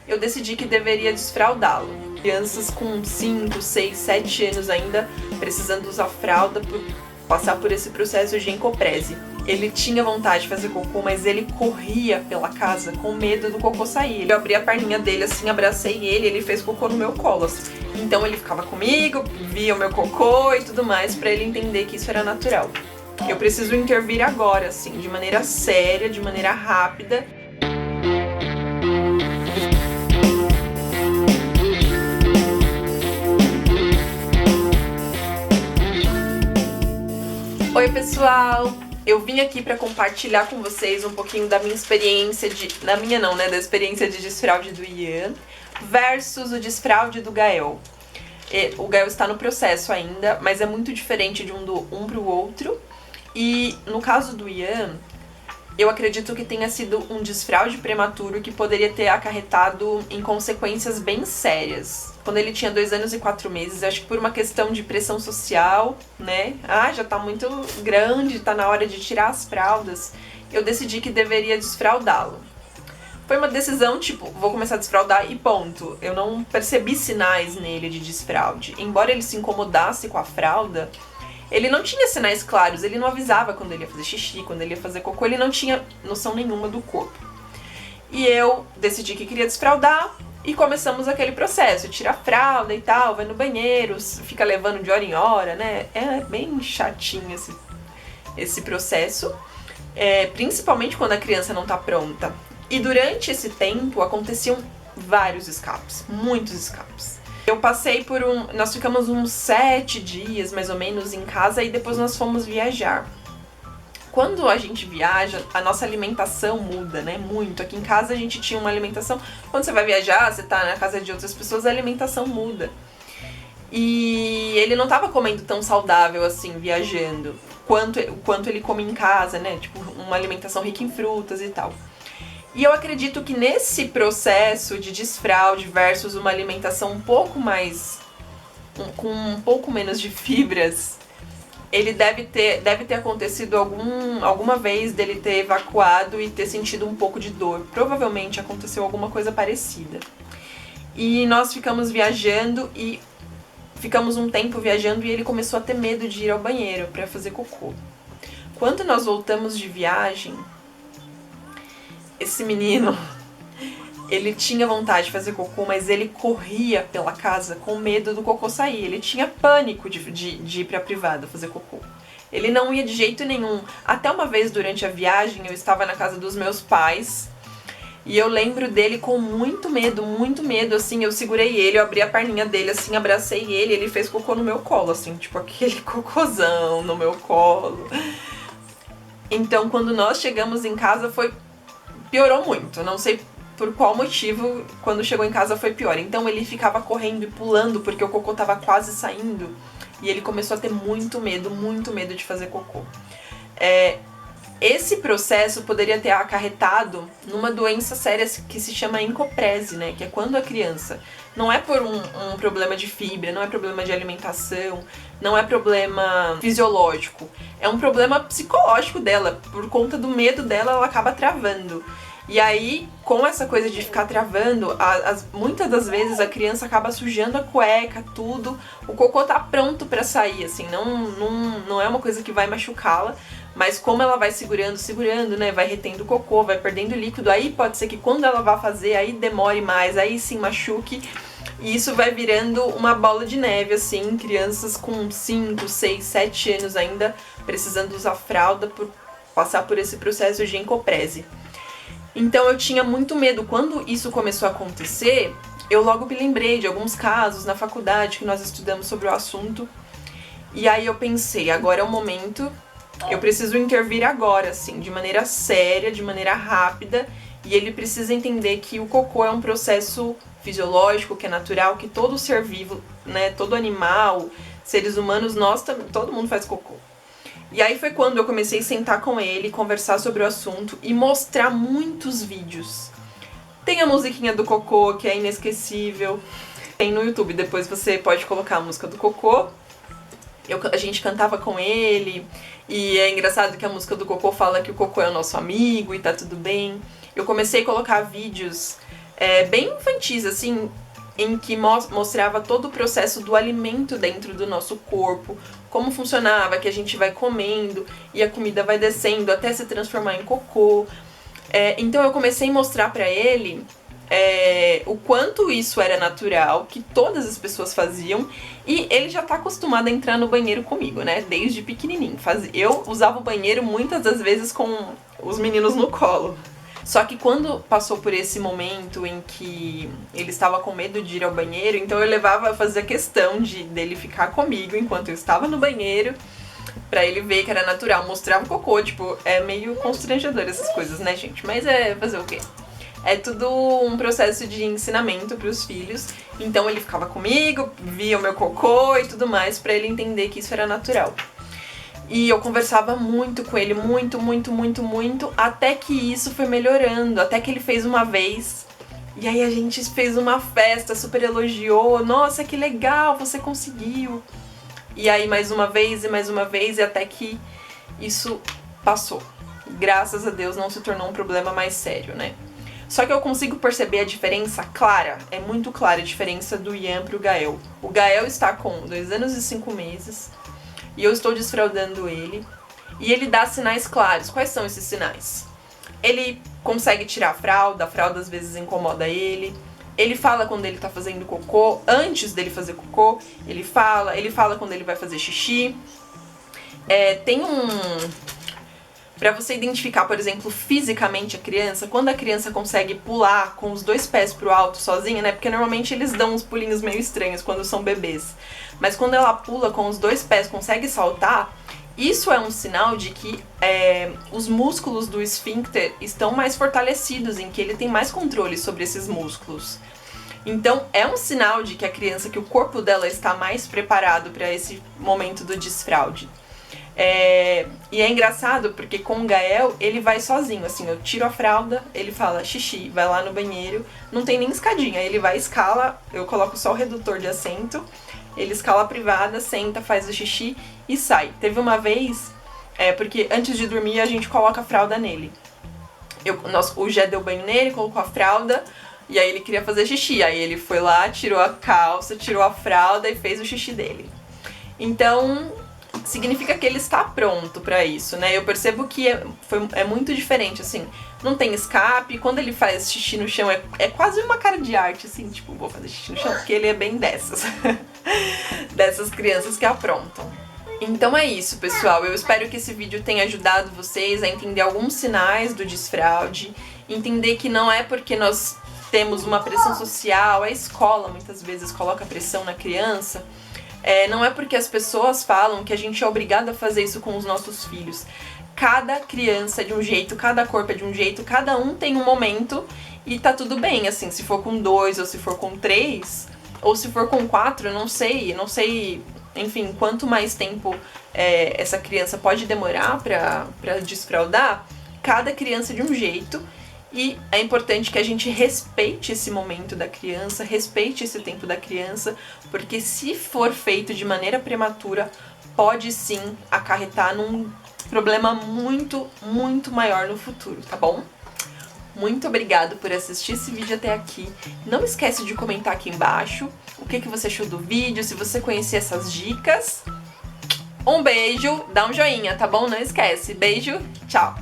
eu decidi que deveria desfraldá-lo. Crianças com 5, 6, 7 anos ainda precisando usar fralda por passar por esse processo de encoprese. Ele tinha vontade de fazer cocô, mas ele corria pela casa com medo do cocô sair. Eu abri a perninha dele assim, abracei ele fez cocô no meu colo, assim. Então ele ficava comigo, via o meu cocô e tudo mais, pra ele entender que isso era natural. Eu preciso intervir agora, assim, de maneira séria, de maneira rápida. Oi pessoal, eu vim aqui para compartilhar com vocês um pouquinho da minha experiência da experiência de desfraude do Ian versus o desfraude do Gael. O Gael está no processo ainda, mas é muito diferente de um pro outro. E no caso do Ian, eu acredito que tenha sido um desfraude prematuro que poderia ter acarretado em consequências bem sérias. Quando ele tinha 2 anos e 4 meses, acho que por uma questão de pressão social, né? Já tá muito grande, tá na hora de tirar as fraldas. Eu decidi que deveria desfraldá-lo. Foi uma decisão, tipo, vou começar a desfraldar e ponto. Eu não percebi sinais nele de desfraude. Embora ele se incomodasse com a fralda, ele não tinha sinais claros, ele não avisava quando ele ia fazer xixi, quando ele ia fazer cocô, ele não tinha noção nenhuma do corpo. E eu decidi que queria desfraldar e começamos aquele processo, tira a fralda e tal, vai no banheiro, fica levando de hora em hora, né? É bem chatinho esse processo, principalmente quando a criança não tá pronta. E durante esse tempo aconteciam vários escapes, muitos escapes. Eu passei nós ficamos uns 7 dias, mais ou menos, em casa e depois nós fomos viajar. Quando a gente viaja, a nossa alimentação muda, né? Muito. Aqui em casa a gente tinha uma alimentação. Quando você vai viajar, você tá na casa de outras pessoas, a alimentação muda. E ele não tava comendo tão saudável assim, viajando, quanto ele come em casa, né? Tipo, uma alimentação rica em frutas e tal. E eu acredito que nesse processo de desfraude versus uma alimentação um pouco mais, com um pouco menos de fibras, ele deve ter acontecido alguma vez dele ter evacuado e ter sentido um pouco de dor. Provavelmente aconteceu alguma coisa parecida. E nós ficamos viajando e ficamos um tempo viajando e ele começou a ter medo de ir ao banheiro para fazer cocô. Quando nós voltamos de viagem, esse menino, ele tinha vontade de fazer cocô, mas ele corria pela casa com medo do cocô sair. Ele tinha pânico de ir pra privada fazer cocô. Ele não ia de jeito nenhum. Até uma vez durante a viagem, eu estava na casa dos meus pais e eu lembro dele com muito medo, assim. Eu segurei ele, eu abri a perninha dele, assim, abracei ele fez cocô no meu colo, assim, tipo aquele cocôzão no meu colo. Então, quando nós chegamos em casa, piorou muito, não sei por qual motivo, quando chegou em casa foi pior. Então ele ficava correndo e pulando porque o cocô tava quase saindo e ele começou a ter muito medo de fazer cocô. Esse processo poderia ter acarretado numa doença séria que se chama encoprese, né? Que é quando a criança não é por um problema de fibra, não é problema de alimentação, não é problema fisiológico, é um problema psicológico dela. Por conta do medo dela, ela acaba travando. E aí, com essa coisa de ficar travando, muitas das vezes a criança acaba sujando a cueca, tudo. O cocô tá pronto pra sair, assim, não é uma coisa que vai machucá-la, mas como ela vai segurando, né, vai retendo o cocô, vai perdendo líquido, aí pode ser que quando ela vá fazer, aí demore mais, aí sim machuque. E isso vai virando uma bola de neve, assim, crianças com 5, 6, 7 anos ainda precisando usar fralda por passar por esse processo de encoprese. Então eu tinha muito medo. Quando isso começou a acontecer, eu logo me lembrei de alguns casos na faculdade que nós estudamos sobre o assunto. E aí eu pensei, agora é o momento, eu preciso intervir agora, assim, de maneira séria, de maneira rápida. E ele precisa entender que o cocô é um processo fisiológico, que é natural, que todo ser vivo, né, todo animal, seres humanos, todo mundo faz cocô. E aí foi quando eu comecei a sentar com ele, conversar sobre o assunto e mostrar muitos vídeos. Tem a musiquinha do cocô, que é inesquecível. Tem no YouTube, depois você pode colocar a música do cocô. A gente cantava com ele, e é engraçado que a música do cocô fala que o cocô é o nosso amigo e tá tudo bem. Eu comecei a colocar vídeos bem infantis, assim, em que mostrava todo o processo do alimento dentro do nosso corpo, como funcionava, que a gente vai comendo e a comida vai descendo até se transformar em cocô. Então eu comecei a mostrar pra ele o quanto isso era natural, que todas as pessoas faziam, e ele já tá acostumado a entrar no banheiro comigo, né, desde pequenininho. Eu usava o banheiro muitas das vezes com os meninos no colo. Só que quando passou por esse momento em que ele estava com medo de ir ao banheiro, então eu fazia questão dele ficar comigo enquanto eu estava no banheiro, pra ele ver que era natural. Mostrava o cocô, tipo, é meio constrangedor essas coisas, né, gente? Mas fazer o quê? É tudo um processo de ensinamento pros filhos. Então ele ficava comigo, via o meu cocô e tudo mais, pra ele entender que isso era natural. E eu conversava muito com ele, muito, até que isso foi melhorando, até que ele fez uma vez. E aí a gente fez uma festa, super elogiou, nossa, que legal, você conseguiu. E aí mais uma vez, e até que isso passou. Graças a Deus não se tornou um problema mais sério, né? Só que eu consigo perceber a diferença clara, é muito clara a diferença do Ian pro Gael. O Gael está com 2 anos e 5 meses, e eu estou desfraldando ele, e ele dá sinais claros. Quais são esses sinais? Ele consegue tirar a fralda às vezes incomoda ele. Ele fala quando ele tá fazendo cocô, antes dele fazer cocô, ele fala quando ele vai fazer xixi. Pra você identificar, por exemplo, fisicamente a criança, quando a criança consegue pular com os 2 pés pro alto sozinha, né? Porque normalmente eles dão uns pulinhos meio estranhos quando são bebês. Mas quando ela pula com os 2 pés, consegue saltar, isso é um sinal de que os músculos do esfíncter estão mais fortalecidos, em que ele tem mais controle sobre esses músculos. Então é um sinal de que que o corpo dela está mais preparado para esse momento do desfraude. E é engraçado porque com o Gael ele vai sozinho, assim, eu tiro a fralda, ele fala xixi, vai lá no banheiro, não tem nem escadinha, ele vai, escala, eu coloco só o redutor de assento, ele escala a privada, senta, faz o xixi e sai. Teve uma vez, porque antes de dormir a gente coloca a fralda nele. O Gé deu banho nele, colocou a fralda, e aí ele queria fazer xixi, aí ele foi lá, tirou a calça, tirou a fralda e fez o xixi dele. Então significa que ele está pronto pra isso, né? Eu percebo que é muito diferente, assim, não tem escape, quando ele faz xixi no chão é quase uma cara de arte, assim, tipo, vou fazer xixi no chão, porque ele é bem dessas, dessas crianças que aprontam. Então é isso, pessoal, eu espero que esse vídeo tenha ajudado vocês a entender alguns sinais do desfraude, entender que não é porque nós temos uma pressão social, a escola muitas vezes coloca pressão na criança, não é porque as pessoas falam que a gente é obrigado a fazer isso com os nossos filhos. Cada criança é de um jeito, cada corpo é de um jeito, cada um tem um momento e tá tudo bem, assim, se for com 2 ou se for com 3, ou se for com 4, eu não sei, enfim, quanto mais tempo essa criança pode demorar pra desfraldar, cada criança é de um jeito. E é importante que a gente respeite esse momento da criança, respeite esse tempo da criança, porque se for feito de maneira prematura, pode sim acarretar num problema muito maior no futuro, tá bom? Muito obrigado por assistir esse vídeo até aqui. Não esquece de comentar aqui embaixo o que você achou do vídeo, se você conhecia essas dicas. Um beijo, dá um joinha, tá bom? Não esquece. Beijo, tchau!